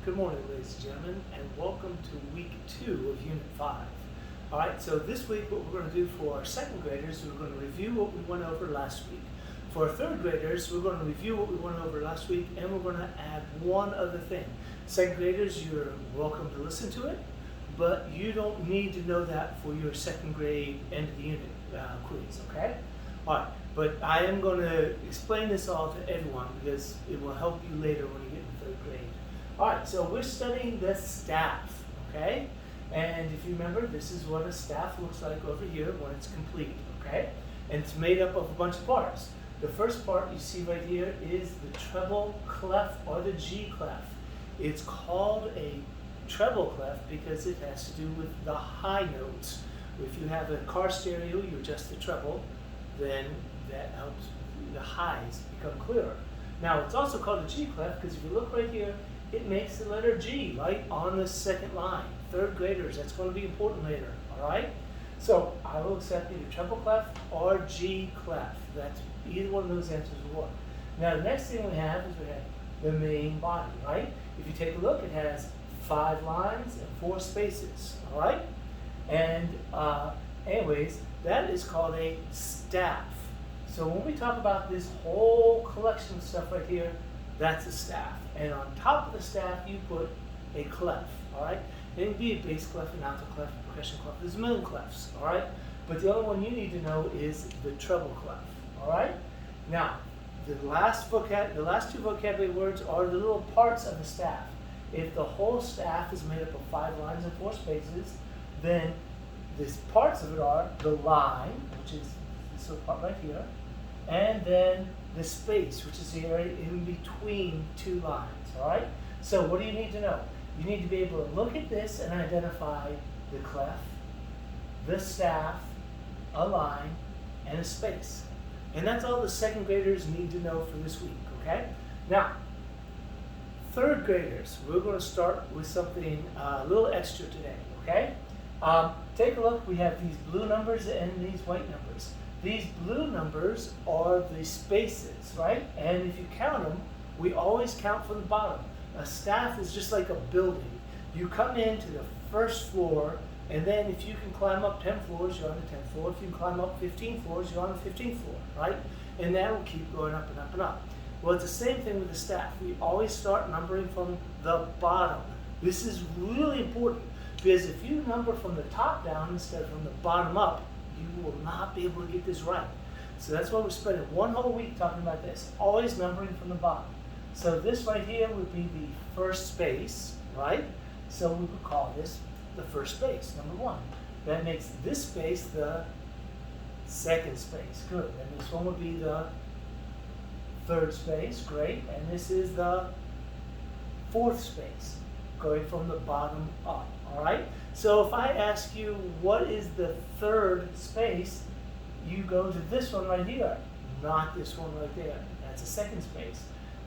Good morning, ladies and gentlemen, and welcome to week 2 of Unit 5. All right, so this week what we're going to do for our second graders, we're going to review what we went over last week. For our third graders, we're going to review what we went over last week, and we're going to add one other thing. Second graders, you're welcome to listen to it, but you don't need to know that for your second grade end of the unit quiz, okay? All right, but I am going to explain this all to everyone because it will help you later when you get in third grade. All right, so we're studying the staff, okay? And if you remember, this is what a staff looks like over here when it's complete, okay? And it's made up of a bunch of parts. The first part you see right here is the treble clef or the G clef. It's called a treble clef because it has to do with the high notes. If you have a car stereo, you adjust the treble, then that helps the highs become clearer. Now, it's also called a G clef because if you look right here, it makes the letter G right on the second line. Third graders, that's going to be important later, all right? So I will accept either treble clef or G clef. That's either one of those answers will work. Now the next thing we have is we have the main body, right? If you take a look, it has 5 lines and 4 spaces, all right? And anyways, that is called a staff. So when we talk about this whole collection of stuff right here, that's a staff. And on top of the staff, you put a clef, all right? It can be a bass clef, an alto clef, a percussion clef. There's a million clefs, all right? But the only one you need to know is the treble clef, all right? Now, the last 2 vocabulary words are the little parts of the staff. If the whole staff is made up of 5 lines and 4 spaces, then these parts of it are the line, which is this little part right here, and then the space, which is the area in between 2 lines, all right? So what do you need to know? You need to be able to look at this and identify the clef, the staff, a line, and a space. And that's all the second graders need to know for this week, okay? Now, third graders, we're going to start with something a little extra today, okay? Take a look, we have these blue numbers and these white numbers. These blue numbers are the spaces, right? And if you count them, we always count from the bottom. A staff is just like a building. You come into the first floor, and then if you can climb up 10 floors, you're on the 10th floor. If you can climb up 15 floors, you're on the 15th floor, right? And that will keep going up and up and up. Well, it's the same thing with the staff. We always start numbering from the bottom. This is really important because if you number from the top down instead of from the bottom up, you will not be able to get this right. So that's why we're spending one whole week talking about this, always numbering from the bottom. So this right here would be the first space, right? So we would call this the first space, number 1. That makes this space the second space, good. And this one would be the third space, great. And this is the 4th space, going from the bottom up, all right? So if I ask you what is the 3rd space, you go to this one right here, not this one right there. That's a 2nd space.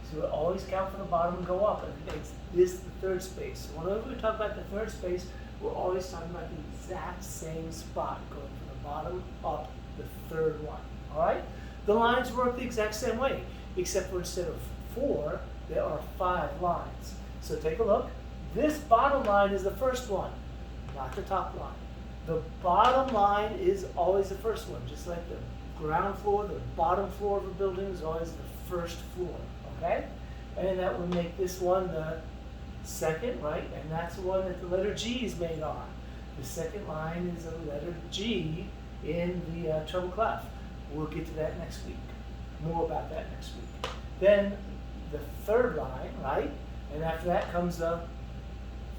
So we always count from the bottom and go up, and it makes this the 3rd space. So whenever we talk about the 3rd space, we're always talking about the exact same spot, going from the bottom up the 3rd one, all right? The lines work the exact same way, except for instead of 4, there are 5 lines. So take a look. This bottom line is the first one, not the top line. The bottom line is always the first one, just like the ground floor, the bottom floor of a building is always the first floor, okay? And that would make this one the 2nd, right? And that's the one that the letter G is made on. The 2nd line is a letter G in the treble clef. We'll get to that next week. More about that next week. Then the 3rd line, right? And after that comes the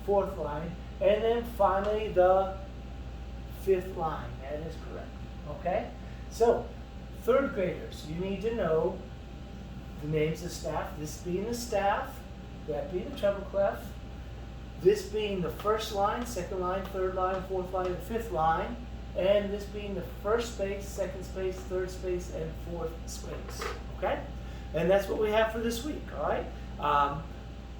4th line. And then finally the 5th line. That is correct. Okay? So, 3rd graders, you need to know the names of staff. This being the staff, that being the treble clef, this being the 1st line, 2nd line, 3rd line, 4th line, and 5th line, and this being the 1st space, 2nd space, 3rd space, and 4th space. Okay? And that's what we have for this week, all right?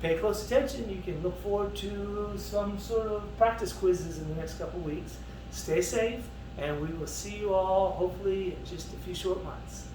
Pay close attention. You can look forward to some sort of practice quizzes in the next couple weeks. Stay safe, and we will see you all hopefully in just a few short months.